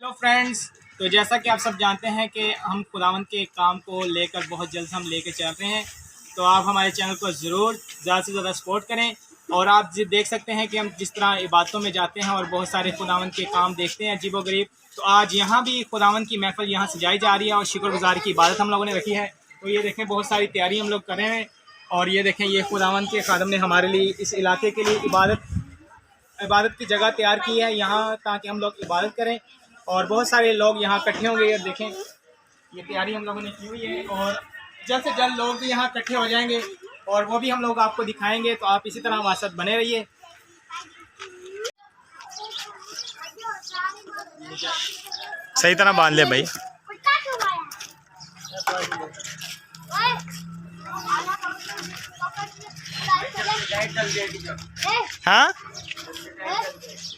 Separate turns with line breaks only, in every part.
तो फ्रेंड्स, तो जैसा कि आप सब जानते हैं कि हम खुदावंद के काम को लेकर बहुत जल्द हम लेकर चल रहे हैं। तो आप हमारे चैनल को ज़रूर ज़्यादा से ज़्यादा सपोर्ट करें। और आप देख सकते हैं कि हम जिस तरह इबादतों में जाते हैं और बहुत सारे खुदावंद के काम देखते हैं अजीबोगरीब। तो आज यहाँ भी खुदावंद की महफिल यहाँ सजाई जा रही है और शुक्रगुज़ारी की इबादत हम लोगों ने रखी है। तो ये देखें, बहुत सारी तैयारी हम लोग कर रहे हैं। और ये देखें, ये खुदावंद के खादम ने हमारे लिए इस इलाके के लिए इबादत की जगह तैयार की है यहाँ, ताकि हम लोग इबादत करें। और बहुत सारे लोग यहाँ इकट्ठे होंगे। ये देखें, ये तैयारी हम लोगों ने की हुई है और जल्द से जल्द लोग भी यहाँ इकट्ठे हो जाएंगे और वो भी हम लोग आपको दिखाएंगे। तो आप इसी तरह हमारे साथ बने रहिए।
सही तरह बांध ले भाई। हाँ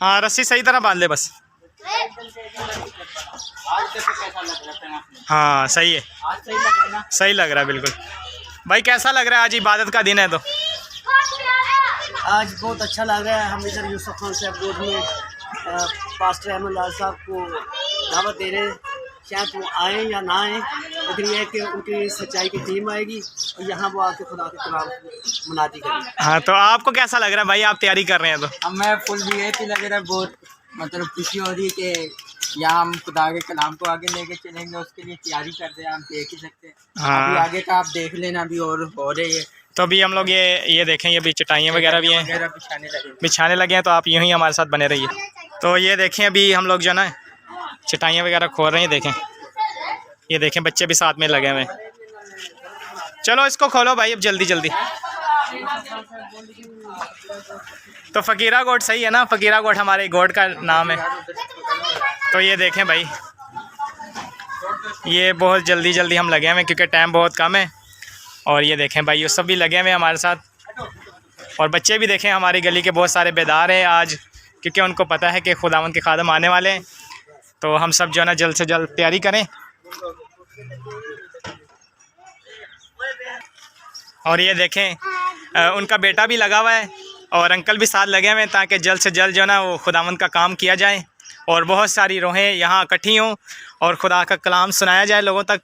हाँ, रस्सी सही तरह बांध ले बस। हाँ सही है, सही लग रहा है बिल्कुल। भाई कैसा लग रहा है? आज इबादत का दिन है तो
आज बहुत अच्छा लग रहा है। हम इधर यूसुफ खान साहब रोड में पास्टर अहमद लाल साहब को दावत दे रहे हैं। शायद वो आए या ना आए, लेकिन यह है कि उनकी सच्चाई की टीम आएगी और यहाँ वो आके खुदा के कलाम मुनादी करेंगे।
हाँ, तो आपको कैसा लग रहा है भाई? आप तैयारी कर रहे हैं तो?
अब मैं फुल वीआईपी लग रहा है। बहुत मतलब खुशी हो रही है कि यहाँ हम खुदा के कलाम को आगे लेके चलेंगे, उसके लिए तैयारी कर रहे हैं। आप देख ही सकते हैं।
हाँ।
अभी आगे का आप देख लेना, अभी और हो रही है।
तो अभी हम लोग ये देखें, ये भी चटाइयाँ वगैरह भी हैं, बिछाने लगे हैं। तो आप यूँ ही हमारे साथ बने रहिए। तो ये देखें, अभी हम लोग जो ना चटाइयाँ वगैरह खोल रहे हैं। देखें, ये देखें, बच्चे भी साथ में लगे हुए हैं। चलो इसको खोलो भाई अब जल्दी जल्दी। तो फ़कीरा गोट सही है ना? फ़कीरा गोट हमारे गोट का नाम है। तो ये देखें भाई, ये बहुत जल्दी जल्दी हम लगे हुए हैं क्योंकि टाइम बहुत कम है। और ये देखें भाई, ये सब भी लगे हुए हैं हमारे साथ। और बच्चे भी देखें, हमारी गली के बहुत सारे बेदार हैं आज, क्योंकि उनको पता है कि खुदावंद के खादम आने वाले हैं। तो हम सब जो है ना जल्द से जल्द तैयारी करें। और ये देखें, उनका बेटा भी लगा हुआ है और अंकल भी साथ लगे हुए हैं, ताकि जल्द से जल्द जो है ना वो खुदावंद का काम किया जाए और बहुत सारी रूहें यहाँ इकट्ठी हों और खुदा का कलाम सुनाया जाए लोगों तक।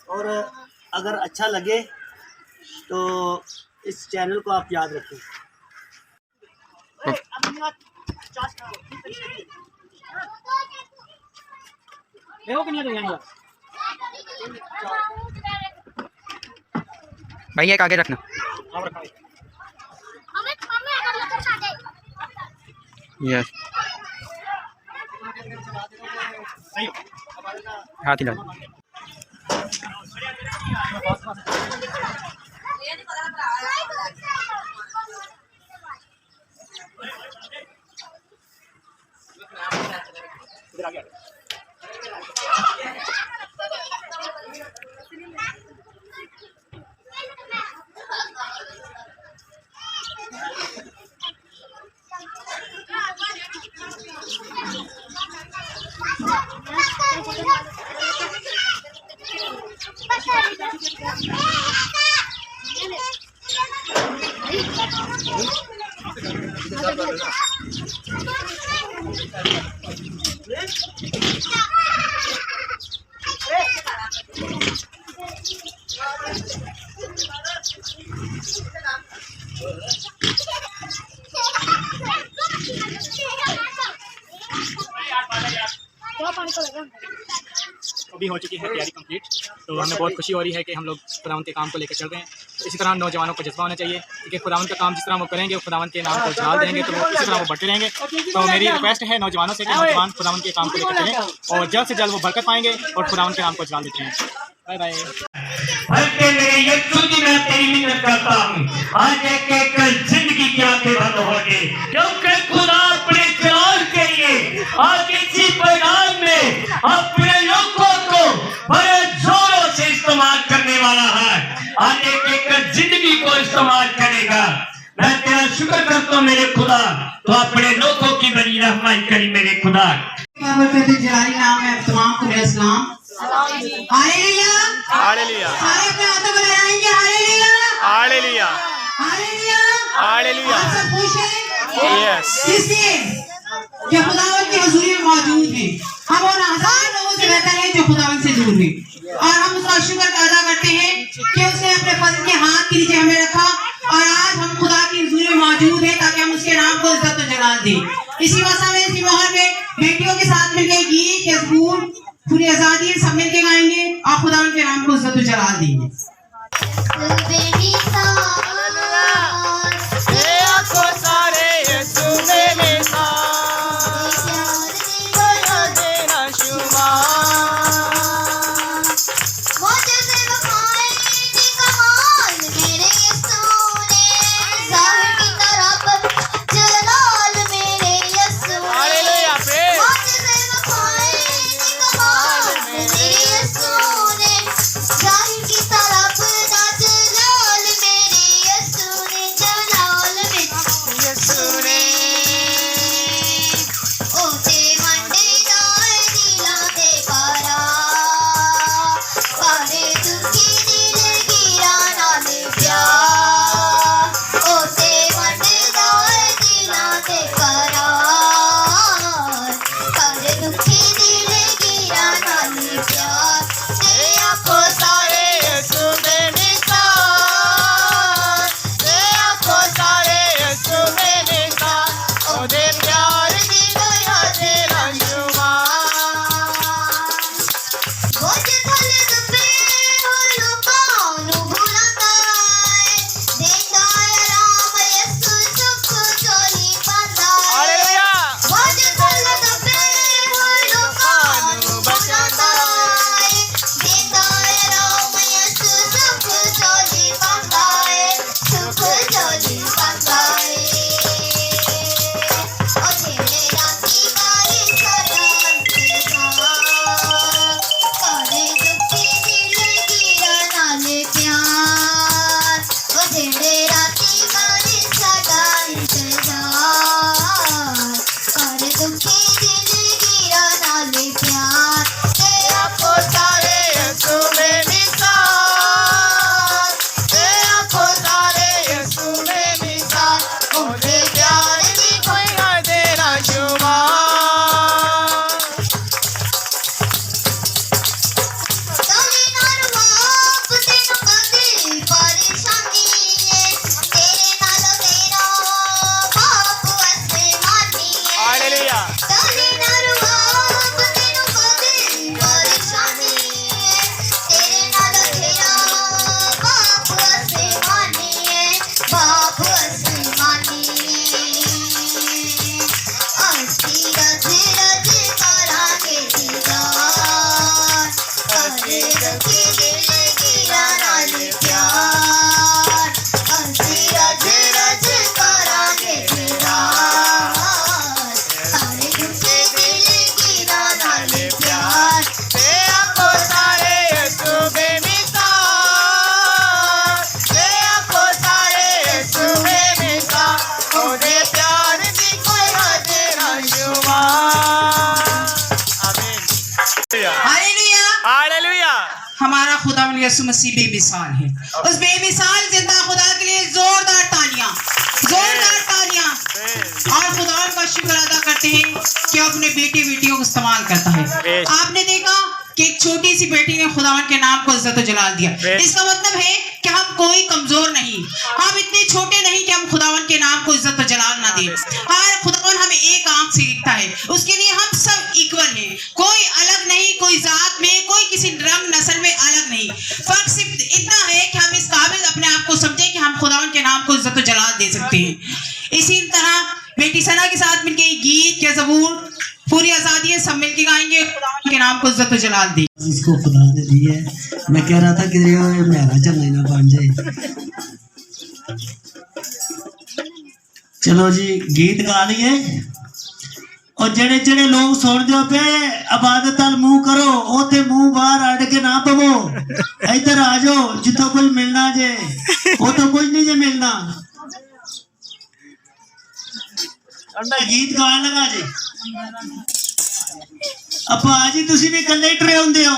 और अगर अच्छा लगे तो इस चैनल को आप याद रखें।
भैया एक आगे रखना। यस, हाथ हिला।
अभी हो चुकी है तैयारी कंप्लीट। तो हमें बहुत खुशी हो रही है कि हम लोग खुदावंद के काम को लेकर चल रहे हैं। तो इसी तरह नौजवानों को जज्बा होना चाहिए, क्योंकि खुदावंद का काम जिस तरह वो करेंगे, खुदावंद के नाम को जलाल देंगे, तो वो इसी तरह वो बढ़ते रहेंगे। तो मेरी रिक्वेस्ट है नौजवानों से कि नौजवान खुदावंद के काम को लेकर चलें और जल्द से जल्द वो बरकत पाएंगे और खुदावंद के नाम को जलाल देते हैं। Bye bye.
जिंदगी क्या बंद हो गई, क्योंकि खुदा अपने चलाल के लिए आज इसी पैगाम में अपने लोगों को बड़े जोरों से इस्तेमाल करने वाला है। आज एक जिंदगी को इस्तेमाल करेगा। मैं तेरा शुक्र करता हूँ मेरे खुदा, तो अपने लोगों की बड़ी रहमत करी मेरे खुदा।
जलाली नाम है तमाम को मेरा सलाम। हालेलुया,
हालेलुया,
सारे अपने हाथों को लहराएंगे। Hallelujah,
hallelujah,
hallelujah.
Yes.
इसलिए कि खुदावन की हुजूरी में मौजूद है, हम उन हजार लोगों से बेहतर हैं जो खुदावन से दूर हैं। और हम उसका शुक्र अदा करते हैं कि उसने अपने फजल के हाथ के नीचे हमें रखा और आज हम खुदा की हुजूरी में मौजूद हैं ताकि हम उसके नाम को इज्जत और जलाल दें। इसी मौसम में, इसी मोहर में बेटियों के साथ मिलकर गीत या ज़बूर पूरी आज़ादी सब मिलकर गाएंगे और खुदावन के नाम को इज्जत और जलाल देंगे। हमारा खुदावंद यीशु मसीह बेमिसाल है। उस बेमिसाल जिंदा खुदा के लिए जोरदार तालियां और खुदावंद का शुक्र अदा करते हैं कि अपने बेटे बेटियों को इस्तेमाल करता है। आपने देखा कि एक छोटी सी बेटी ने खुदावंद के नाम को इज्जत और जलाल दिया। इसका मतलब है कि हम कोई कमजोर नहीं, हम इतने छोटे नहीं कि हम खुदावंद के नाम को इज्जत और जलाल ना दें। और खुदावंद हमें एक आंख से देखता है, उसके लिए हम सब इक्वल हैं, कोई अलग नहीं, कोई जात में, कोई किसी रंग नस्ल में अलग नहीं। फर्क सिर्फ इतना है कि हम इस काबिल अपने आप को समझे कि हम खुदावंद के नाम को इज्जत और जलाल दे सकते हैं। इसी तरह बेटी सना के साथ मिलकर गीत या ज़बूर पूरी आज़ादी है सब मिलके गाएंगे, खुदावंद के नाम को इज्जत और जलाल दे।
जिसको खुदा ने दी है, मैं कह रहा था कि मेरा चलना ना बन जाए। चलो जी गीत गा लिए और जेड़े जेड़े लोग सुनते पे इबादत अल मुंह करो, ओथे मुंह बाहर अड़ के ना पवो, इधर आ जाओ जितो कुछ मिलना जे, वो तो कुछ नहीं जे मिलना। गीत गान लगा जी अपा जी, तुसी भी कल्ले ट्रे होंदे हो।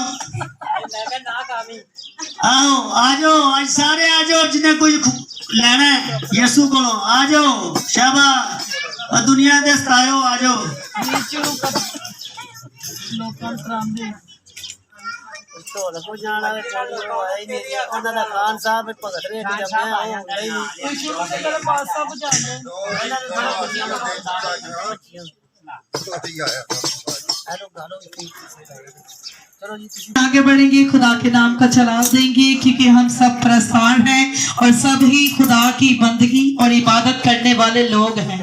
आओ आ जाओ, आज सारे आ जाओ जिन्हें कुछ लेना है यीशु को, आ जाओ शाबाश। और दुनिया दे सतायो आ जाओ को जाना है ही नहीं ਉਹਨਾਂ ਦਾ ਖਾਨ ਸਾਹਿਬ ਭਗਤ ਰੇ ਕਿ ਜਦ ਮੈਂ ਆਇਆ ਨਹੀਂ ਸ਼ੁਰੂ ਤੋਂ ਤੇਰੇ ਪਾਸ ਸਭ ਜਾਣਦੇ ਇਹਨਾਂ ਨੇ ਥੋੜਾ ਬੱਚੀਆਂ हेलो चलो जी
आगे बढ़ेंगे, खुदा के नाम का चलाव देंगे क्योंकि हम सब प्रस्थान हैं और सब ही खुदा की बंदगी और इबादत करने वाले लोग हैं।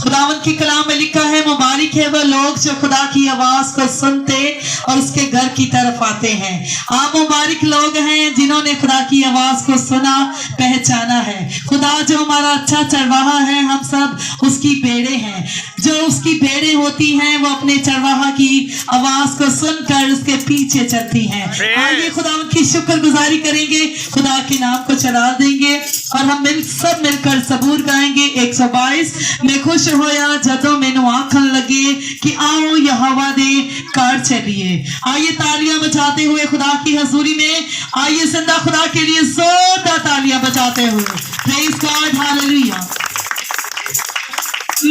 खुदावन के कलाम में लिखा है, मुबारक है वह लोग जो खुदा की आवाज को सुनते और उसके घर की तरफ आते हैं। आप मुबारक लोग हैं जिन्होंने खुदा की आवाज को सुना, पहचाना है। खुदा जो हमारा अच्छा चरवाहा है, हम सब उसकी भेड़ें हैं। जो उसकी भेड़ें होती हैं वो अपने चरवाहा की आवाज को सुनकर उसके पीछे चलती हैं। आइए खुदा की शुक्रगुजारी करेंगे, खुदा के नाम को चला देंगे और हम सब मिलकर सबूर गाएंगे। 122 मैं खुश होया जदों मैनू आखन लगे कि आओ यहोवा दे घर चलिए। आइए तालियां बजाते हुए खुदा की हजूरी में, आइए जिंदा खुदा के लिए जोरदार तालियां बजाते हुए प्रेज़ गॉड, हालेलुया।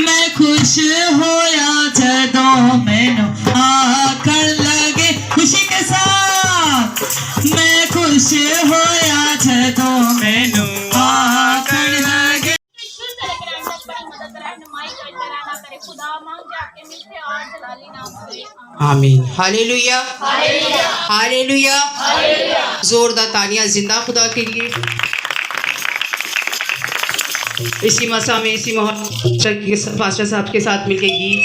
मैं खुश होया जदों मैनू आखन लगे, खुशी के साथ मैं खुश होया जदों मैनू आखन लगे।
आमीन, हालेलुया हालेलुया। जोरदार तालियां जिंदा खुदा के लिए। इसी मसा में इसी मोहब्बत पास्टर साहब के साथ मिलके गीत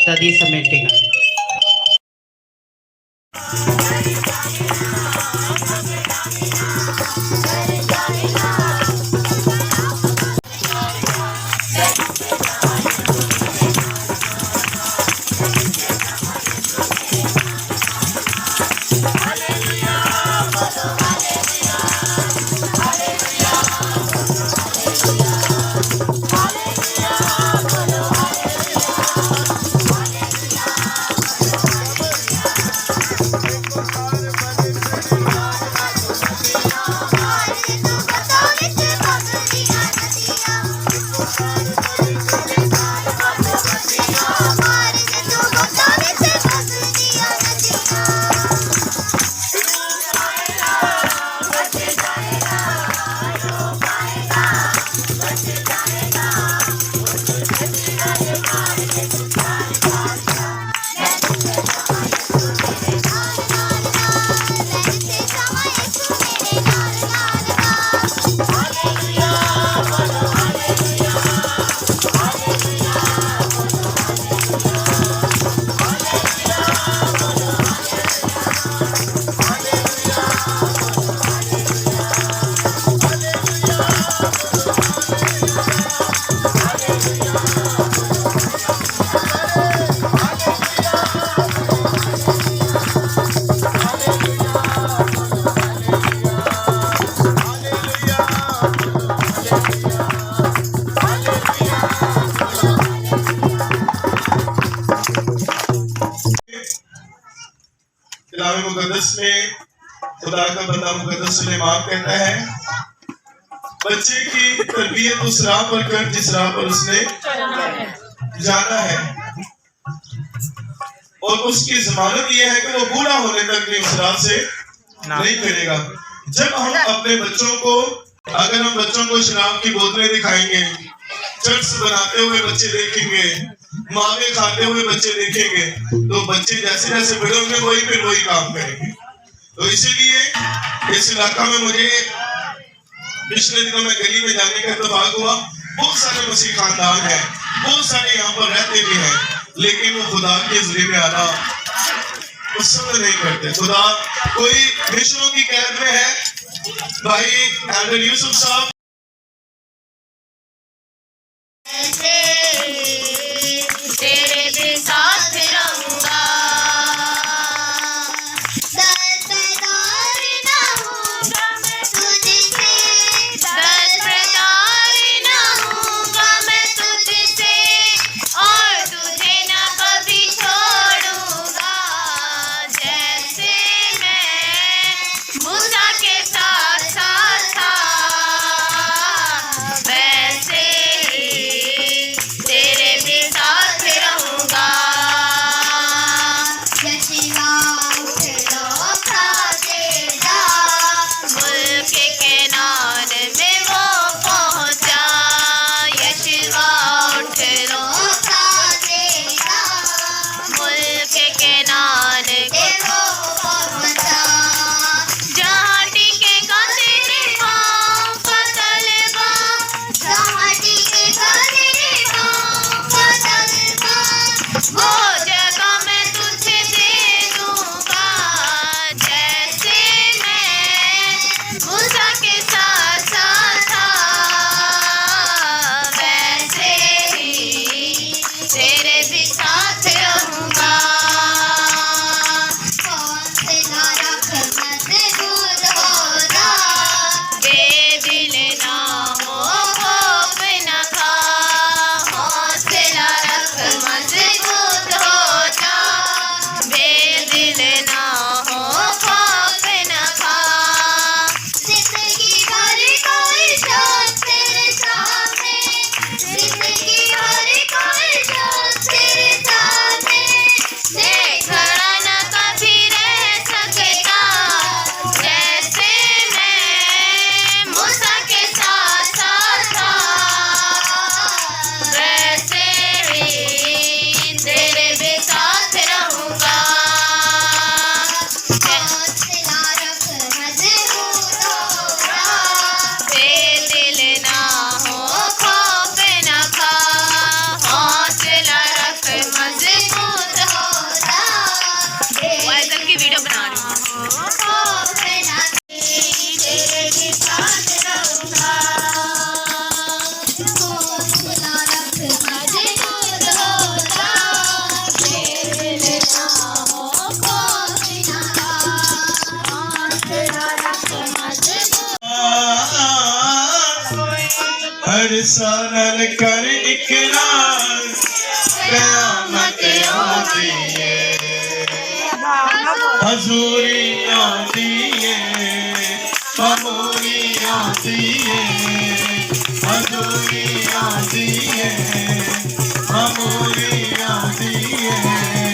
दादी समेटेगा।
मुकद्दस में खुदा का बंदा मुकद्दस सुलेमान कहता है, बच्चे की तरबियत उस राह पर कर जिस राह पर उसने जाना है, और उसकी जमानत यह है कि वो बूढ़ा होने तक भी उस राह से नहीं करेगा। जब हम अपने बच्चों को, अगर हम बच्चों को शराब की बोतलें दिखाएंगे, चर्च बनाते हुए बच्चे देखेंगे, मावे खाते हुए बच्चे देखेंगे, तो बच्चे जैसे जैसे बड़े होंगे वही फिर वही काम करेंगे। तो इसीलिए इस इलाका में मुझे पिछले दिनों में गली में जाने का इत्तेफाक हुआ। बहुत सारे मसीह खानदान हैं, बहुत सारे यहाँ पर रहते भी हैं, लेकिन वो खुदा के ज़रिए में आना पसंद नहीं करते। खुदा कोई मिशनों की कैद में है, भाई एंड्रयू यूसुफ साहब
तेरे भी साथ रहूंगा, दस्तदार ना होगा मैं तुझसे, दस्तदार ना होगा मैं तुझसे, और तुझे ना कभी छोड़ूंगा। जैसे मैं मूसा के साथ साथ था, वैसे ही
सारन कर इकरार क़यामत आती है हजूरी आती है ममूरी आती है हजूरी आती है ममूरी आती है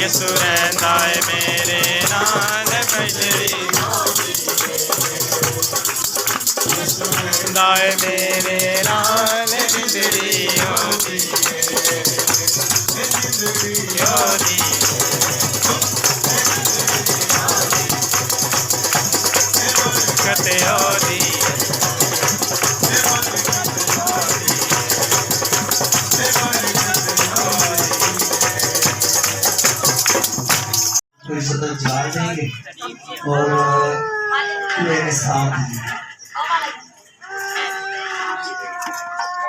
यसु रहंदा है मेरे नाल बजरी यसु रहंदा है मेरे नाल बिजली होती होती कते होती
कोई सदर जला देंगे और मेरे साथ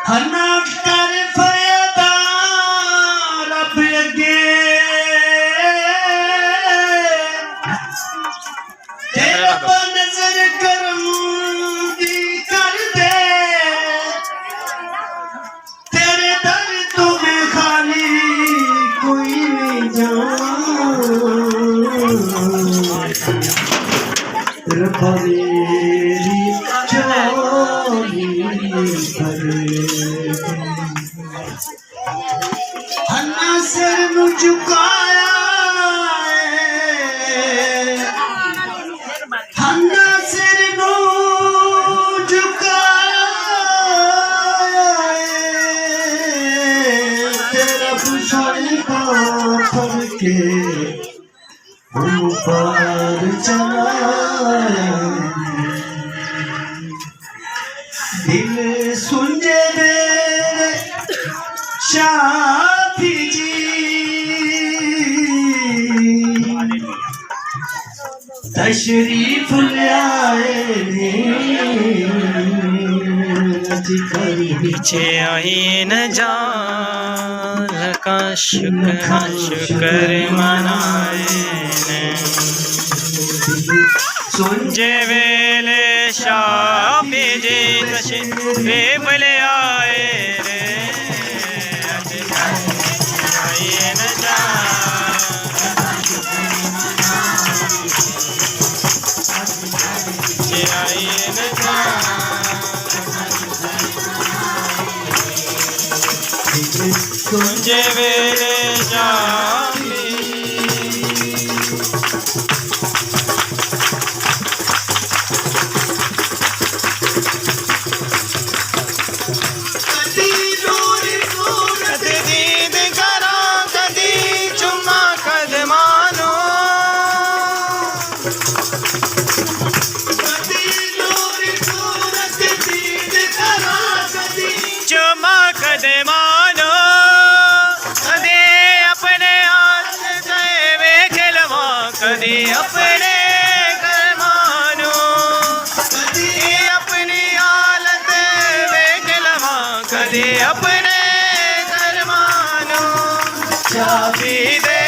हन्ना कर फरियादा रब अगे तेरा नजर करम दी कर दे तेरे दर तुम्हें खाली कोई नहीं जान मेरी चोरी हन्ना सिर नू झुकाया हन्ना सिर नू झुकाया तेरा पुछड़ी पाथर के ऊपर चलाया दिल सुंजे मेरे शाफी जी तशरीफ लाए
पीछे आई न जान का शुक्र मनाए सुंजे वेले शाफी जी तशरीफ ले आए रे आई न जान तुझे मेरे जामी दीद करा कदी चुम्मा कदमानो चुम्मा कदमानो कदी अपने हाथ गए वे खिलवा कदी अपने करमानो कदी अपनी हालत वे खिलवा कदी अपने करमानो चाबी दे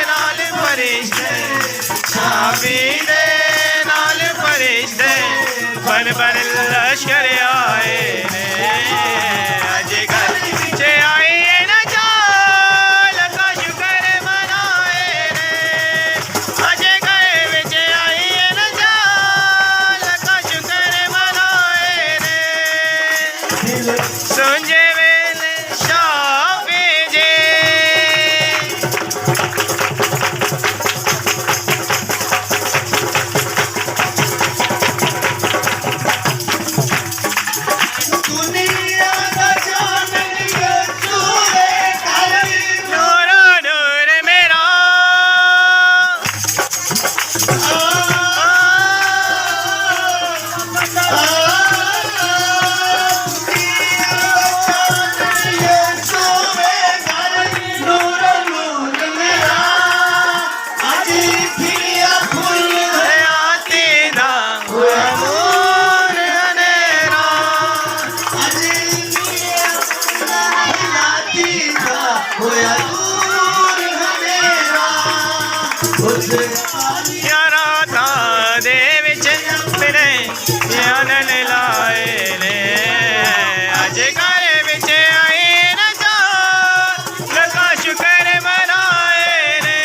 नाल फरिश्ते चाबी दे नाल फरिश्ते बन बन लश्कर आए ने अज घर च आए न चाल का शुक्र मनाए ने अज घर विच आए न चाल का शुक्र मनाए ने सुंजे वेले शाफी जे नूरो नूर मेरा आती दा अमूर हनेरा यारा ता दे विच मेरे यानन लाए ने अज घर विच आए न जा लगा शुक्र मनाए ने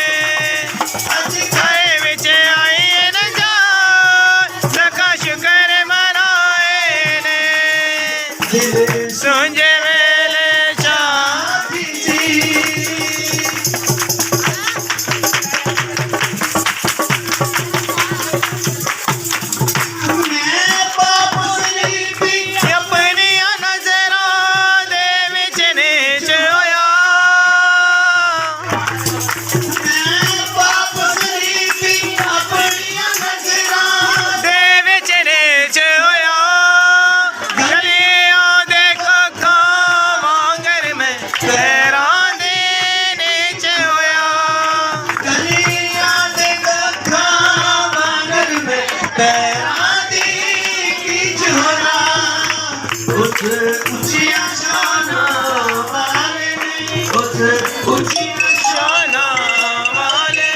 अज घर विच आए न जा लगा शुक्र मनाए ने सुंजे वेले चाबी अपनिया नजरां दे विच नीच होया दे विच नीच होया गलियां दे कक्खां वांगर मैं पैरां दे नीच होया शाना वाले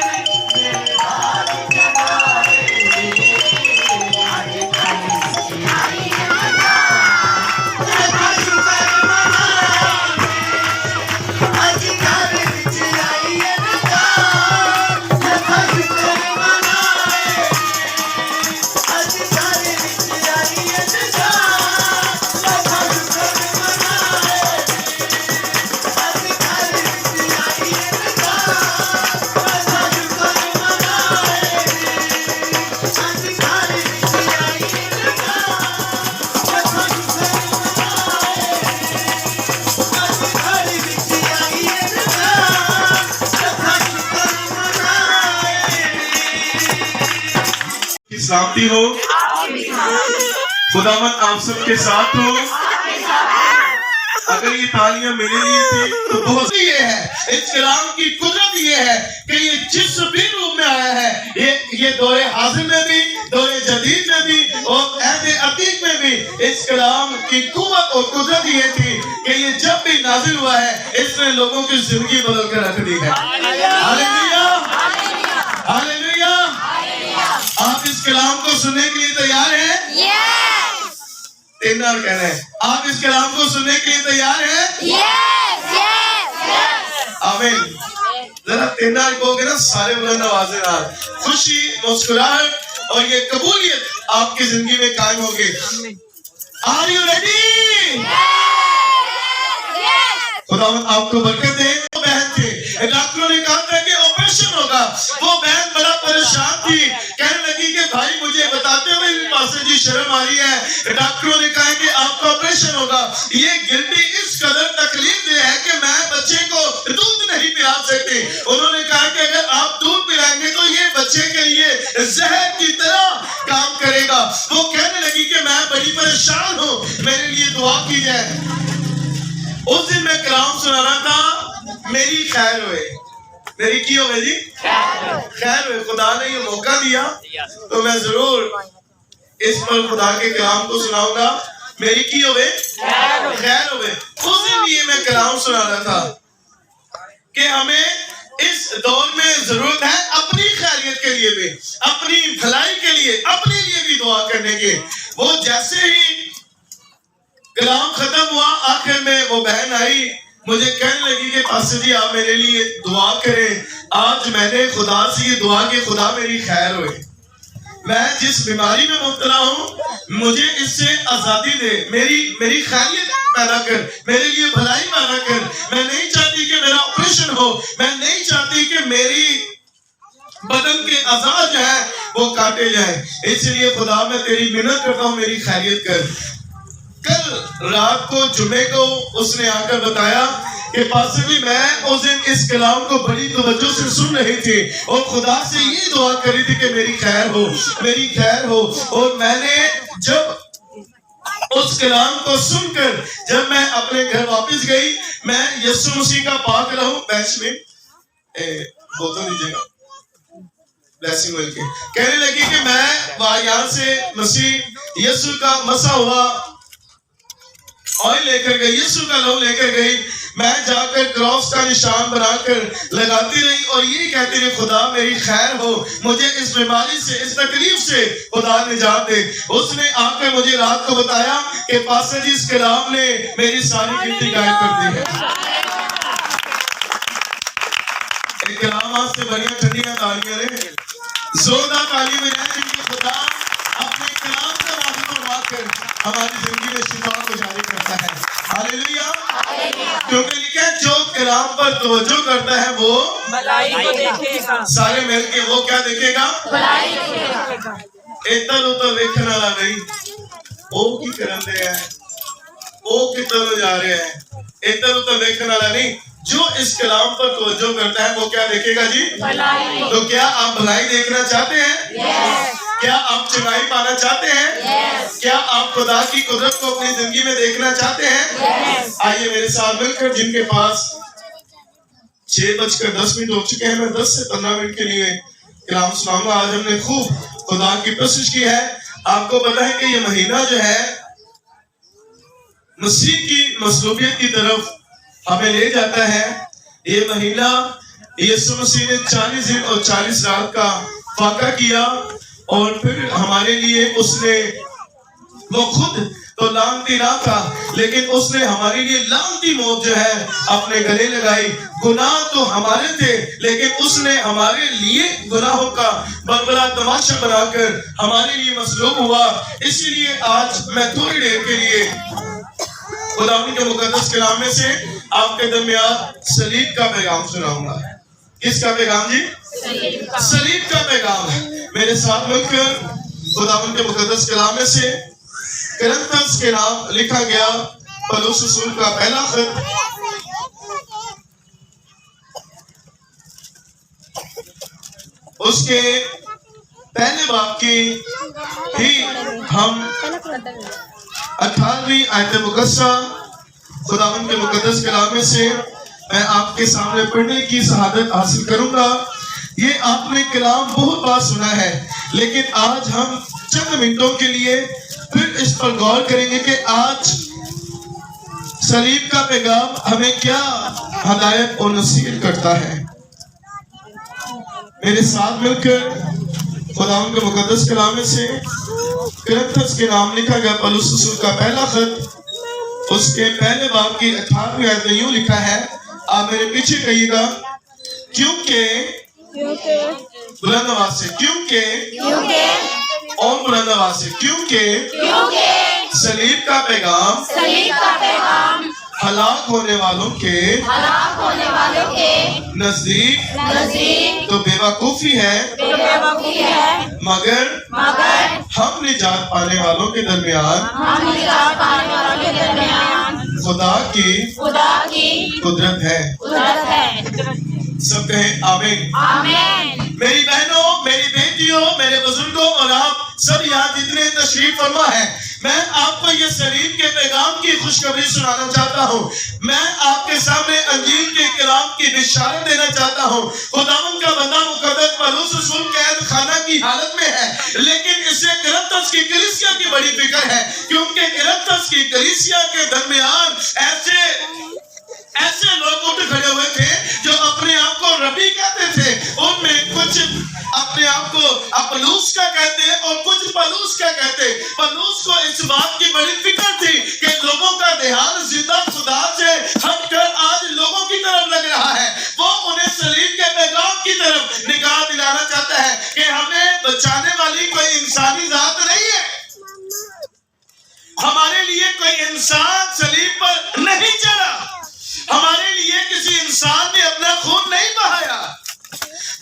की सलामती हो, खुदावंद आप सबके साथ हो। अगर ये तालियां मेरे लिए थी तो बहुत ये है, इस कलाम की कुदरत ये है कि ये जिस भी रूप में आया है, ये दौरे हाजिर में भी, दौरे जदीद में भी और अहद अतीक में भी इस कलाम की कुव्वत और कुदरत ये थी कि ये जब भी नाजिल हुआ है इसने लोगों की जिंदगी बदल कर रख दी है। Hallelujah, hallelujah. आप इस कलाम को सुनने के लिए तैयार हैं? तीन बार कह रहे हैं, आप इस कलाम को सुनने के लिए तैयार हैं? आमीन। जरा तीन बार कहोगे ना सारे बुलंद आवाज़ के साथ, खुशी, मुस्कुराहट और ये कबूलियत आपकी जिंदगी में कायम होंगे। Are you ready? खुदावंद आपको बरकत दे। वो बहन थे, डॉक्टरों ने कहा था कि ऑपरेशन होगा। वो बहन बड़ा परेशान थी, कहने लगी कि भाई मुझे बताते हुए भी पास्टर जी शर्म आ रही है। डॉक्टरों ने कहा कि आपका ऑपरेशन होगा। ये गिल्टी इस कदर तकलीफ दे है कि मैं बच्चे को दूध नहीं पिला सकती। उन्होंने कहा कि अगर आप दूध पिलाएंगे तो ये बच्चे के लिए जहर की तरह काम करेगा। वो कहने लगी कि मैं बड़ी परेशान हूँ, मेरे लिए दुआ की जाए। उस दिन मैं कलाम सुना रहा था, मेरी खैर हुए। मेरी की हो गई जी? खैर हुए। खुदा ने ये मौका दिया तो मैं जरूर इस पर खुदा के कलाम को सुनाऊंगा। मेरी की हो गई? खैर हो गई। उस दिन ये मैं कलाम सुना रहा था कि हमें इस दौर में जरूरत है अपनी खैरियत के लिए भी, अपनी भलाई के लिए, अपने लिए भी दुआ करने की। वो जैसे ही कलाम खत्म हुआ, आखिर में वो बहन आई, मुझे कहने लगी कि पास्टर जी आप मेरे लिए दुआ करें। आज मैंने खुदा से ये दुआ कि खुदा मेरी खैर होए। मैं जिस बीमारी में मुब्तला हूँ मुझे इससे आजादी दे, मेरी खैरियत पैदा कर, मेरे लिए भलाई पैदा कर। मैं नहीं चाहती कि मेरा ऑपरेशन हो, मैं नहीं चाहती कि मेरी बदन के अज़ा जो है वो काटे जाए। इसलिए खुदा मैं तेरी मिन्नत करता हूँ, मेरी खैरियत कर। कल रात को जुमे को उसने आकर बताया कि पास्टर जी मैं उस दिन इस कलाम को बड़ी तवज्जो से सुन रही थी और खुदा से ये दुआ करी थी कि मेरी खैर हो, मेरी खैर हो। और मैंने जब उस कलाम को सुनकर जब मैं अपने घर वापस गई, मैं यीशु मसीह का पाक रहूं बैच में बोतल दीजिएगा ब्लेसिंग मिल के कहने लगी कि मैं यहाँ से मसीह यीशु का मसा हुआ ऑयल लेकर गई, यीशु का लहू लेकर गई। मैं जाकर क्रॉस का निशान बनाकर लगाती रही और ये कहती रही खुदा मेरी खैर हो, मुझे इस बीमारी से, इस तकलीफ से खुदा निजात दे। उसने आकर मुझे रात को बताया कि पास्टर जी इस कलाम ने मेरी सारी गिनती गायब कर दी है। एक कलाम से बढ़िया ठंडियां तालियां रे, जोरदार ताली में जिनकी खुदा अपने कलाम का वादा फरमाकर हमारी जिंदगी में शिफा को जारी करता है। हालेलुया। क्योंकि लिखा है जो कलाम पर तवज्जो करता है वो भलाई को देखेगा। सारे मिलके वो क्या देखेगा? भलाई देखेगा। इधर उधर देखने वाला नहीं, ओ की करन दे है, ओ किधर जा रहे हैं, इधर उधर देखने वाला नहीं। जो इस कलाम पर तवज्जो करता है वो क्या देखेगा जी? भलाई। तो क्या आप भलाई देखना चाहते हैं? yes. क्या आप चंगाई पाना चाहते हैं? yes. क्या आप खुदा की कुदरत को अपनी जिंदगी में देखना चाहते हैं? yes. आइए मेरे साथ मिलकर, जिनके पास 6:10 हो चुके हैं, मैं 10 से 15 मिनट के लिए कलाम सुनाऊंगा। आज हमने खूब खुदा की कोशिश की है। आपको पता है कि ये महीना जो है मसीह की मसलूबियत की तरफ हमें ले जाता है। ये महीना यीशु मसीह ने 40 दिन और 40 रात का फाका किया और फिर हमारे लिए उसने, वो खुद तो लानती ना था लेकिन उसने हमारे लिए लानती मौत जो है अपने गले लगाई। गुनाह तो हमारे थे लेकिन उसने हमारे लिए गुनाहों का बलबला तमाशा बनाकर हमारे लिए मसलूब हुआ। इसीलिए आज मैं थोड़ी देर के लिए खुदावंद के मुकद्दस कलाम में से आपके दरमियान सलीब का पैगाम सुनाऊंगा। किसका पैगाम जी? सलीब का पैगाम है। मेरे साथ मिलकर खुदावंद के मुकद्दस कलाम में से कुरिन्थियों के नाम लिखा गया पौलुस रसूल का पहला खत, उसके पहले बाब की ही हम 18वीं आयत मुकद्दसा खुदावंद के मुकद्दस कलाम में से मैं आपके सामने पढ़ने की शहादत हासिल करूंगा। ये आपने कलाम बहुत बार सुना है लेकिन आज हम चंद मिनटों के लिए फिर इस पर गौर करेंगे कि आज सलीब का पैगाम हमें क्या हदायत और नसीहत करता है। मेरे साथ मिलकर खुदावंद के मुकद्दस कलाम में से कुरिन्थियों के नाम लिखा गया पौलुस रसूल का पहला खत, उसके पहले बाब की 18वीं आयत में यूं लिखा है, आप मेरे पीछे कहिएगा, क्योंकि बुलंद आवाज से, क्योंकि और बुलंद आवाज से, क्योंकि सलीब का पैगाम हलाक होने वालों के नजदीक तो बेवकूफी है, मगर हम निजात पाने वालों के दरमियान खुदा की कुदरत है। सब कहें आमीन। मेरी बहनों, मेरी बेटियों, मेरे बुजुर्गों और आप सब यहाँ जितने तशरीफ फरमा है, मैं आपको ये सलीब के पैगाम की खुशखबरी सुनाना चाहता हूँ। मैं आपके सामने अंजील के कलाम की बिशारत देना चाहता हूँ। खुदावंद का बंदा मुकद्दस पौलुस रसूल कैद खाना की हालत में है, लेकिन इसे कुरिन्थस की कलीसिया की बड़ी फिक्र है, क्योंकि कुरिन्थस की कलीसिया के दरमियान ऐसे लोग उठ खड़े हुए थे जो अपने आप को रबी कहते थे। उनमें कुछ अपने आप को अपलूस का कहते और कुछ पलूस का कहते। पलूस को इस बात की बड़ी फिक्र थी कि लोगों का ध्यान जिंदा खुदा से हटकर आज लोगों की तरफ लग रहा है। वो उन्हें सलीब के पैगाम की तरफ निगाह दिलाना चाहता है कि हमें बचाने वाली कोई इंसानी जात नहीं है, हमारे लिए कोई इंसान सलीब पर नहीं चढ़ा, हमारे लिए किसी इंसान ने अपना खून नहीं बहाया।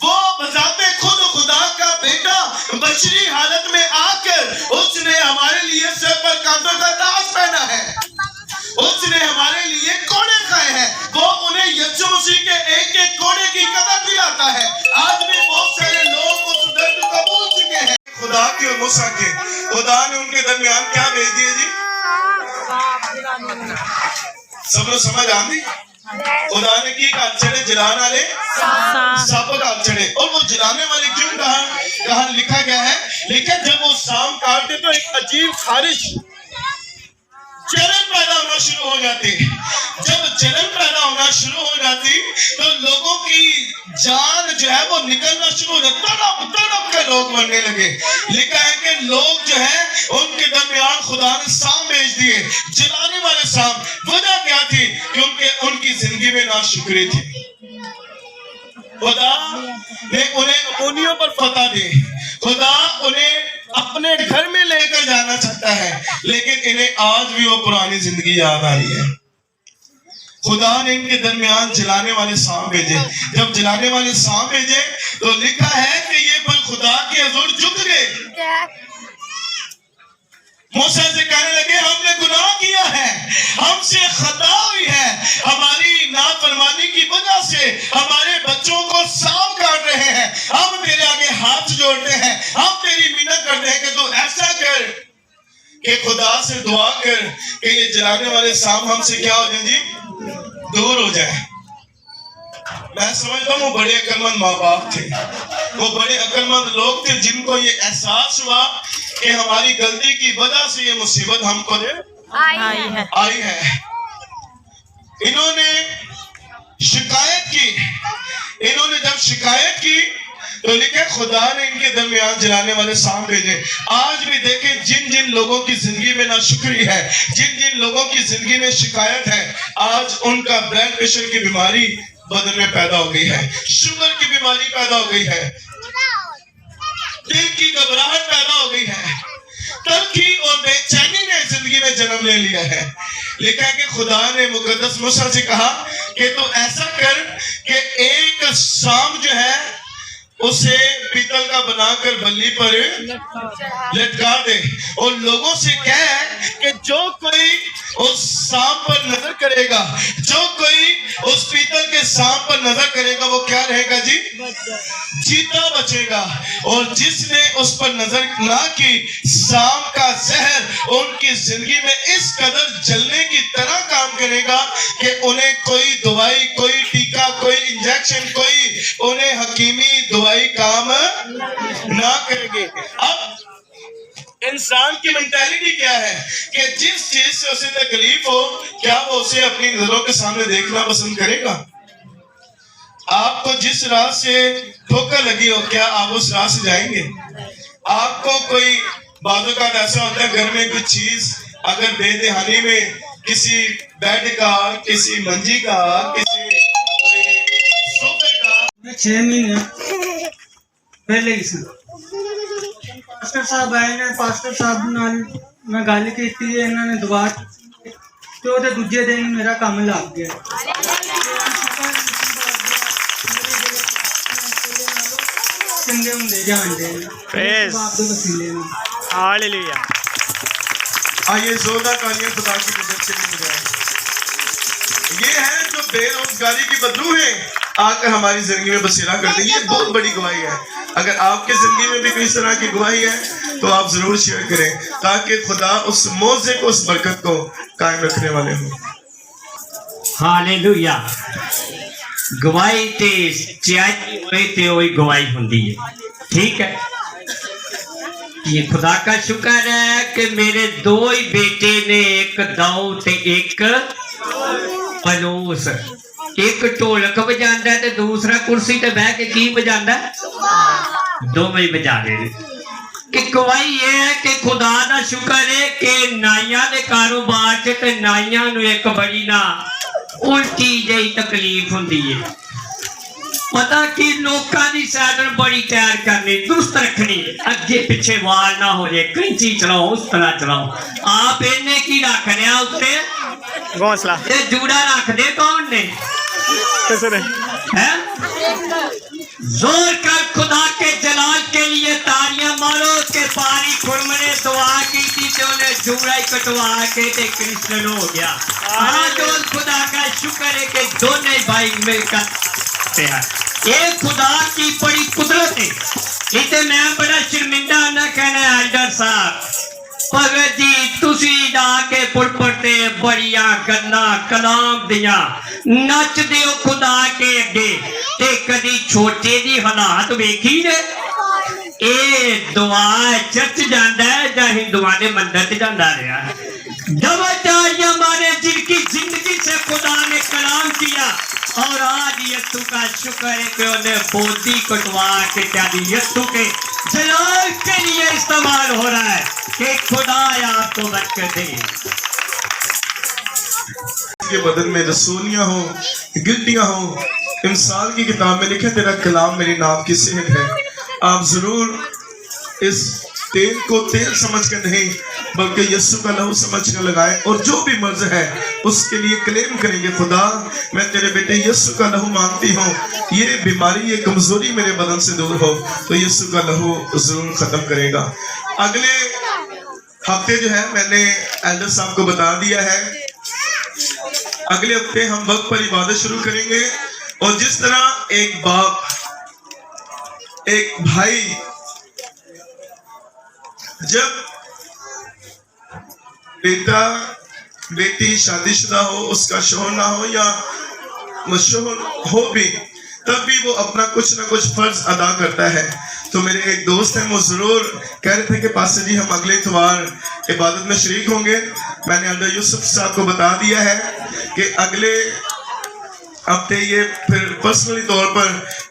वो बजाते खुद खुदा का बेटा बशरी हालत में आकर उसने हमारे लिए सर पर कांटों का ताज पहना है, उसने हमारे लिए कोड़े खाए हैं। वो उन्हें यीशु मसीह के एक एक कोड़े की कदर दिलाता है। आज भी बहुत सारे लोग उस दर्द को भूल चुके हैं। खुदा की और मूसा के, खुदा ने उनके दरमियान क्या भेज दिए जी? सब लोग समझ आती? खुदा ने की काल चढ़े जलाने वाले सांप काल चढ़े। और वो जलाने वाले क्यों कहा लिखा गया है? लिखा जब वो सांप काटते तो एक अजीब खारिश जलन पैदा होना शुरू हो जाती। जब जलन पैदा होना शुरू हो जाती तो लोगों की जान जो है वो निकलना शुरू हो जाती, तड़प कर लोग मरने लगे। लिखा है कि लोग जो है उनके दरमियान खुदा ने सांप भेज दिए, जलाने वाले सांप। वजह क्या थी? क्योंकि उनकी जिंदगी में नाशुक्री थी। खुदा ने उन्हें उंगलियों पर फतह दी, खुदा उन्हें अपने घर में लेकर जाना चाहता है, लेकिन इन्हें आज भी वो पुरानी जिंदगी याद आ रही है। खुदा ने इनके दरमियान जलाने वाले सांप भेजे। जब जलाने वाले सांप भेजे तो लिखा है कि ये पर खुदा के हुजूर झुक गए, मूसा से कहने लगे हमने गुनाह किया है, हमसे खता हुई है, हमारी नाफरमानी की वजह से हमारे बच्चों को सांप काट रहे हैं। हम तेरे आगे हाथ जोड़ते हैं, हम तेरी मिन्नत करते हैं कि तू ऐसा कर कि खुदा से दुआ कर कि ये जलाने वाले सांप हमसे क्या हो जाए जी, दूर हो जाए। मैं समझता हूँ वो बड़े अक्लमंद माँ बाप थे, वो बड़े अक्लमंद लोग थे जिनको ये एहसास हुआ कि हमारी गलती की वजह से ये मुसीबत हमको आई है। इन्होंने शिकायत की, इन्होंने जब शिकायत की तो लिखे खुदा ने इनके दरमियान जलाने वाले सांप भेजे। आज भी देखें जिन जिन लोगों की जिंदगी में नाशुक्री है, जिन जिन लोगों की जिंदगी में शिकायत है, आज उनका ब्लड प्रेशर की बीमारी बदन में पैदा हो गई है, शुगर की बीमारी पैदा हो गई है, दिल की घबराहट पैदा हो गई है, तलखी और बेचैनी ने जिंदगी में जन्म ले लिया है। लिखा है कि खुदा ने मुकद्दस मूसा से कहा कि तू ऐसा कर कि एक सांप जो है उसे पीतल का बनाकर बल्ली पर लटका दे और लोगों से कह कि जो कोई उस सांप पर नजर करेगा, जो कोई उस पीतल के सांप पर नजर करेगा वो क्या रहेगा जी, जीता बचेगा। और जिसने उस पर नजर ना की, सांप का जहर उनकी जिंदगी में इस कदर जलने की तरह काम करेगा कि उन्हें कोई दवाई, कोई टीका, कोई इंजेक्शन, कोई उन्हें हकीमी दवाई काम ना करेंगे। अब इंसान की मेंटालिटी क्या है कि जिस चीज से उसे तकलीफ हो, क्या वो उसे अपनी नजरों के सामने देखना पसंद करेगा? आपको जिस राह से ठोकर लगी हो, क्या आप उस राह से जाएंगे? आपको कोई बातों का ऐसा होता है घर में कुछ चीज अगर बेदहानी में किसी बेड का, किसी मंजी का, किसी सोफे का
6 महीने पहले ही पास्टर साहब आए ने पास्टर साहब नाल मैं गल की इन्होंने दुआ तो दूजे दिन मेरा काम लग गया चंगे होंगे जान दे बाप दे वसीले नाल
हालेलुया।
आइए जोरदार तालियां खुदा की मदद से मिल जाए। ये है जो बेरोजगारी की बदबू है आकर हमारी जिंदगी में बसेरा करते हैं। ये बहुत बड़ी गवाही है। अगर आपके जिंदगी में भी कोई इस तरह की गवाही है तो आप जरूर शेयर करें ताकि खुदा उस मौजे को उस बरकत को कायम रखने वाले हों।
हालेलुया। गवाही ते चाहिए होए ते ओही गवाही हुंदी है। ठीक है, ये खुदा का शुक्र है कि मेरे दो ही बेटे ने, एक दाऊद ते एक पलोस। एक ढोलक बजांदा ते दूसरा कुर्सी ते बह के की बजांदा, दोवें ही बजा रहे हैं। कि गवाही ये है कि खुदा का शुक्र है कि नाइया के कारोबार च ते नाइया नूं एक बड़ी ना उल्टी जही तकलीफ हुंदी है। पता कि लोगों की सैडल बड़ी तैयार करनी, दुरुस्त रखनी, अगे पिछे वाल ना हो जाए, कैंची चलाओ उस तरह चलाओ। आप इन्हें की रख लिया उत्ते
घोंसला,
ये जूड़ा रख दे कौन ने है? जोर कर खुदा के जलाल के लिए तालियां मारो के पारी खुरम ने दुआ की थी तो उन्हें जूड़ा ही कटवा के ते क्रिश्चियन हो गया। आज और खुदा का शुक्र है कि दोनों भाई मिलकर ये खुदा की बड़ी कुदरत है। इसे मैं बड़ा शर्मिंदा ना कहना एल्डर साहब भगत जी तुसी जाके पुरपटे बड़िया गन्ना कलाम दिया नच दियो खुदा के अगे ते कदी छोटे दी हालात वेखी ने। ए दुआ चर्च जांदा है या हिंदुआ के मंदिर च जांदा रहा। दवाचारी हमारे जिनकी जिंदगी से खुदा ने कलाम किया और आज यीशु का शुक्र है कि उन्हें बोधी कटवा के त्यागी यीशु के जलाल के लिए इस्तेमाल हो रहा है कि खुदा आपको बरकत दे।
के बदन में रसूलियां हो, गिल्टियां हो, इंसान की किताब में लिखे तेरा कलाम मेरी नाम की सेहत है। आप जरूर इस तेल को तेल समझकर नहीं बल्कि यीशु का लहू समझकर लगाएं और जो भी मर्ज है उसके लिए क्लेम करेंगे खुदा मैं तेरे बेटे यीशु का लहू मांगती हूँ, ये बीमारी ये कमजोरी मेरे बदन से दूर हो तो यीशु का लहू जरूर खत्म करेगा। अगले हफ्ते जो है मैंने एल्डर साहब को बता दिया है, अगले हफ्ते हम वक्त पर इबादत शुरू करेंगे और जिस तरह एक बाप एक भाई जब बेटा बेटी शादीशुदा हो उसका शोहर ना हो या मशहूर हो भी तब भी वो अपना कुछ ना कुछ फर्ज अदा करता है। तो मेरे एक दोस्त हैं वो जरूर कह रहे थे कि पास्टर जी हम अगले इतवार इबादत में शरीक होंगे। मैंने एल्डर यूसुफ साहब को बता दिया है कि अगले हफ्ते ये फिर पर्सनली तौर पर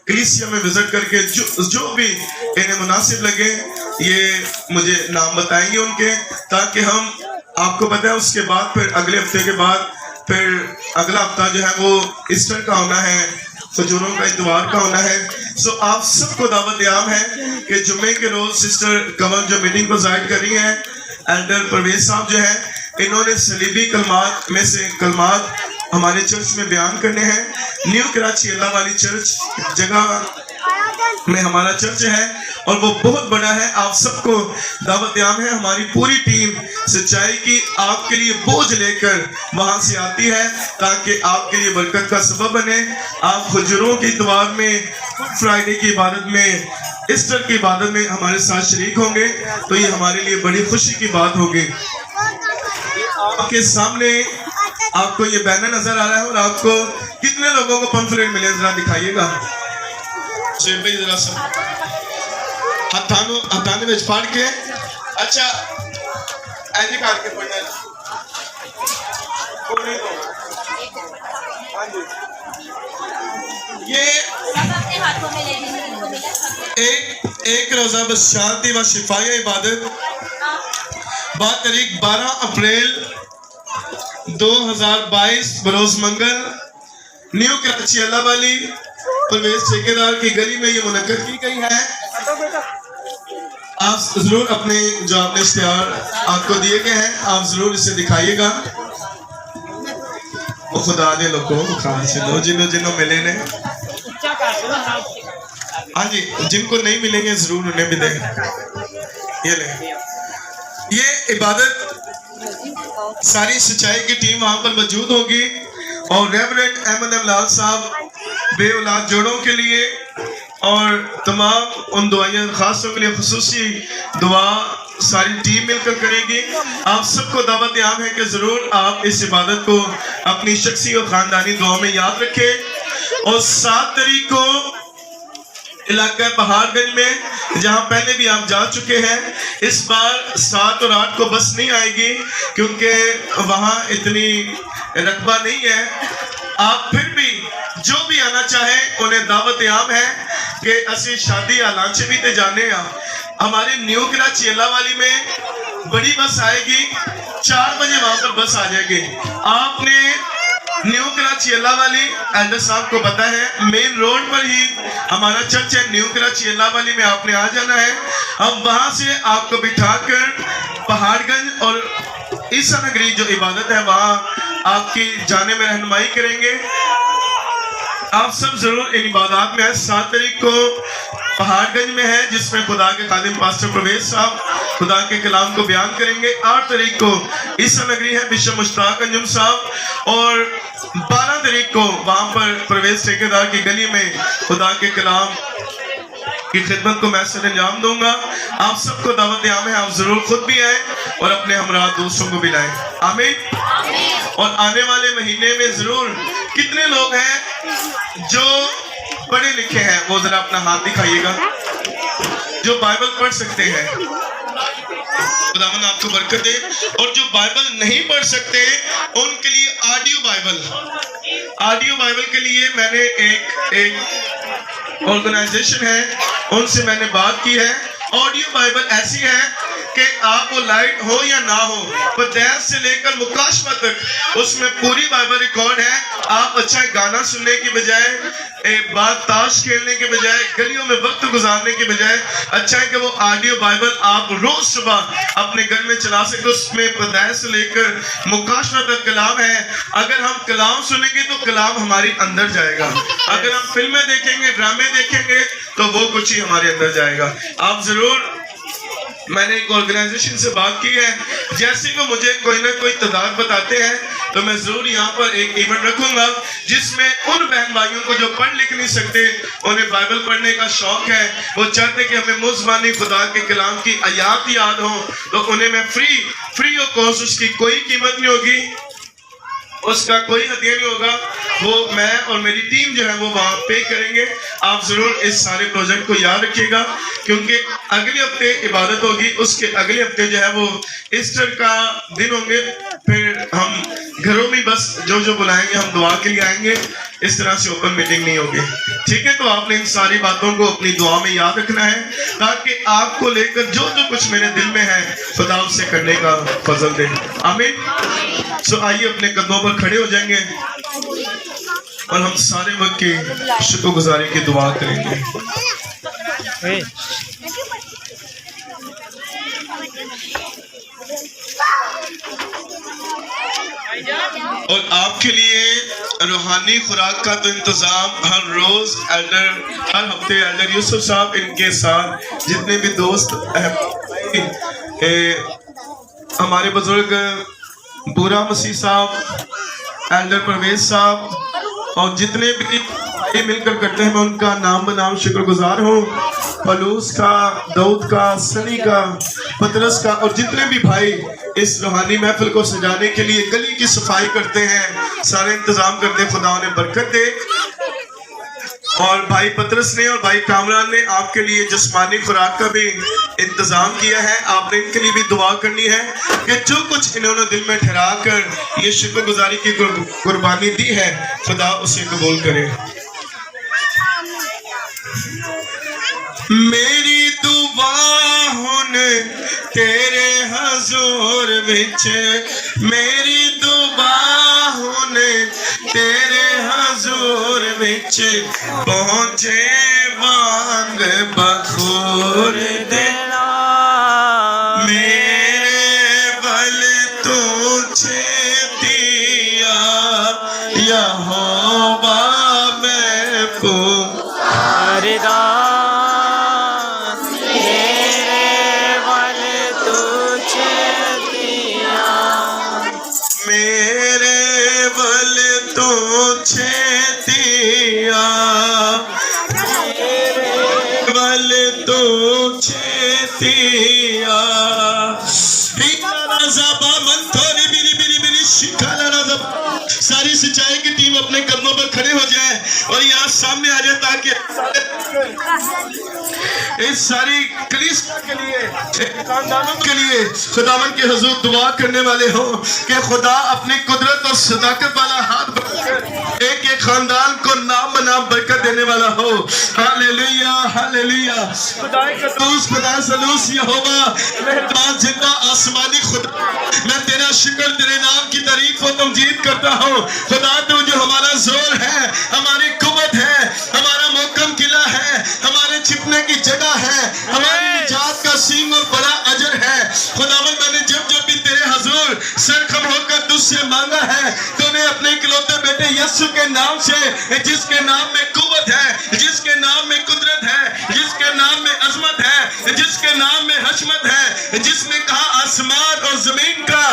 कलीसिया में विजिट करके जो भी इन्हें मुनासिब लगे ये मुझे नाम बताएंगे उनके, ताकि हम आपको पता है उसके बाद फिर अगले हफ्ते के बाद फिर अगला हफ्ता जो है वो ईस्टर का होना है, खजूरों का इतवार का होना है। सो आप सबको दावत याम है कि जुम्मे के रोज सिस्टर कंवल जो मीटिंग को जाहिर कर रही है एल्डर परवेज साहब जो है इन्होंने सलीबी कलमात में से कलमात हमारे चर्च में बयान करने हैं। न्यू कराची अल्लाह वाली चर्च जगह में हमारा चर्च है और वो बहुत बड़ा है। आप सबको दावत याम है, हमारी पूरी टीम सच्चाई की आपके लिए बोझ लेकर वहां से आती है ताकि आपके लिए बरकत का सबब बने। आप खजूरों की इतवार में, फ्राइडे की इबादत में, ईस्टर की इबादत में हमारे साथ शरीक होंगे तो ये हमारे लिए बड़ी खुशी की बात होगी। आपके सामने आपको ये बैनर नजर आ रहा है और आपको कितने लोगों को पंफलेट मिले जरा दिखाइएगा। जरा सब हथाने में फाड़ के अच्छा ऐसे करके पढ़ना ये एक रोजा बस शांति व शिफाया इबादत 12 अप्रैल 2022 बरोज मंगल न्यू कराची अल्लाह वाली परवेज ठेकेदार की गली में ये मुनक्कद की गई है। आप जरूर अपने जो आपने इश्तिहार आपको दिए गए हैं, आप जरूर इसे दिखाइएगा। वो खुदा ने लोगों को खान से दो जिन्हों मिले ने। हाँ जी, जिनको नहीं मिलेंगे जरूर उन्हें भी दें। ये ले, ये इबादत सारी सच्चाई की टीम वहां पर मौजूद होगी और रेवरेंड अहमद लाल साहब बे औलाद जोड़ों के लिए और तमाम उन दुआएं खासों के लिए खुसूसी दुआ सारी टीम मिलकर करेगी। आप सबको दावत आम है कि जरूर आप इस इबादत को अपनी शख्सी और खानदानी दुआ में याद रखें। और 7 तारीख को इलाका पहाड़गंज में जहां पहले भी आप जा चुके हैं, इस बार 7 और 8 को बस नहीं आएगी क्योंकि वहां इतनी रकबा नहीं है। आप फिर भी जो भी आना चाहे उन्हें दावत आम है कि असी शादी आलांचे भी ते जाने हमारे न्यू कराची चेला वाली में बड़ी बस आएगी, 4 बजे वहां पर बस आ जाएगी। आपने न्यू कराची अल्लाह वाली एल्डर साहब को पता है, मेन रोड पर ही हमारा चर्च है। न्यू कराची अल्लाह वाली में आपने आ जाना है। हम वहां से आपको बिठाकर पहाड़गंज और ईसा नगरी जो इबादत है वहां आपकी जाने में रहनुमाई करेंगे। आप सब जरूर इन इबादत में है। 7 तारीख को पहाड़गंज में है जिसमें खुदा के खादिम पास्टर प्रवेश साहब खुदा के कलाम को बयान करेंगे। 8 तारीख को ईसा नगरी है बिशप मुश्ताक अंजुम साहब और 12 तारीख को वहां पर प्रवेश ठेकेदार की गली में खुदा के कलाम की खिदमत को मैं सर अंजाम दूंगा। आप सबको दावत आम है, आप जरूर खुद भी आए और अपने हमरा दोस्तों को भी लाएं। आमीन। और आने वाले महीने में जरूर कितने लोग हैं जो पढ़े लिखे हैं, वो जरा अपना हाथ दिखाइएगा, जो बाइबल पढ़ सकते हैं। खुदावंद आपको बरकत दे। और जो बाइबल नहीं पढ़ सकते उनके लिए ऑडियो बाइबल के लिए मैंने एक ऑर्गेनाइजेशन है, उनसे मैंने बात की है। ऑडियो बाइबल ऐसी है कि आप वो लाइट हो या ना हो, पैदाइश से लेकर मुकाशफा तक उसमें पूरी बाइबल रिकॉर्ड है। आप अच्छा गाना सुनने की बजाय, बात ताश खेलने के बजाय, गलियों में वक्त गुजारने के बजाय अच्छा है कि वो ऑडियो बाइबल आप रोज सुबह अपने घर में चला सकते। उसमें पैदाइश से लेकर मुकाशफा तक कलाम है। अगर हम कलाम सुनेंगे तो कलाम हमारे अंदर जाएगा। अगर हम फिल्में देखेंगे, ड्रामे देखेंगे तो वो कुछ ही हमारे अंदर जाएगा। आप जरूर, मैंने एक ऑर्गेनाइजेशन से बात की है, जैसे वो मुझे कोई ना कोई तादाद बताते हैं तो मैं जरूर यहाँ पर एक इवेंट रखूंगा जिसमें उन बहन भाइयों को जो पढ़ लिख नहीं सकते, उन्हें बाइबल पढ़ने का शौक है, वो चाहते कि हमें मुज़बानी खुदा के कलाम की आयात याद हो, तो उन्हें मैं फ्री ऑफ कॉस्ट, उसकी कोई कीमत नहीं होगी, उसका कोई हदिया नहीं होगा, वो मैं और मेरी टीम जो है वो वहाँ पे करेंगे। आप जरूर इस सारे प्रोजेक्ट को याद रखिएगा क्योंकि अगले हफ्ते इबादत होगी, उसके अगले हफ्ते जो है वो ईस्टर का दिन होंगे। फिर हम घरों में बस जो बुलाएंगे हम दुआ के लिए आएंगे, इस तरह से ओपन मीटिंग नहीं होगी। ठीक है, तो आपने इन सारी बातों को अपनी दुआ में याद रखना है ताकि आपको लेकर जो कुछ मेरे दिल में है खुदा उससे करने का फजल दे। आमीन। सो आइए अपने कदमों पर खड़े हो जाएंगे और हम सारे वक्त की शुक्रगुजारी की दुआ करेंगे। और आपके लिए रूहानी खुराक का तो इंतज़ाम हर रोज़ हर हफ्ते एल्डर यूसुफ साहब इनके साथ जितने भी दोस्त हमारे बुजुर्ग बूरा मसीह साहब, एल्डर परवेज साहब और जितने भी भाई मिलकर करते हैं, मैं उनका नाम बनाम शुक्रगुजार हूँ। पलूस का, दाऊद का, सनी का, पतरस का और जितने भी भाई इस रूहानी महफिल को सजाने के लिए गली की सफाई करते हैं, सारे इंतजाम करते हैं, खुदा उन्हें बरकत दे। और भाई पतरस ने और भाई कामरान ने आपके लिए जिस्मानी खुराक का भी इंतजाम किया है। आपने इनके लिए भी दुआ करनी है कि जो कुछ इन्होंने दिल में ठहरा कर ये शुक्रगुजारी की कुर्बानी दी है, खुदा उसे कबूल करे। मेरी दुआ हुन तेरे हजूर विच, मेरी दुआ हुन तेरे हजूर विच, पहुंचे वांग बखूर दे और यहाँ सामने आ जाए ताकि इस सारी कलीसिया के लिए, खानदानों के लिए खुदावन के हुजूर दुआ करने वाले हो कि खुदा अपनी कुदरत और सदाकत वाला हाथ बढ़ाकर एक एक खानदान को नाम बनाम बरकत देने वाला हो। Hallelujah hallelujah. खुदा सलूस यहोवा मेहरबान जिंदा आसमानी खुदा, मैं तेरा शुक्र तेरे नाम की तारीफ और तमजीद करता हूँ। खुदा तू जो हमारा जोर है, हमारी कुव्वत है, हमारा मोहकम किला है, हमारे छिपने की जगह है, हमारी निजात का सींग और बड़ा अजर है। खुदावन मैंने जब जब भी तेरे हुजूर सरखम होकर तुझसे मांगा है, तूने अपने इकलौते बेटे यीशु के नाम से, जिसके नाम में कुव्वत है, जिसके नाम में कुदरत है, जिसके नाम में अजमत है, जिसके नाम में हशमत है, जिसने कहा आसमान और जमीन का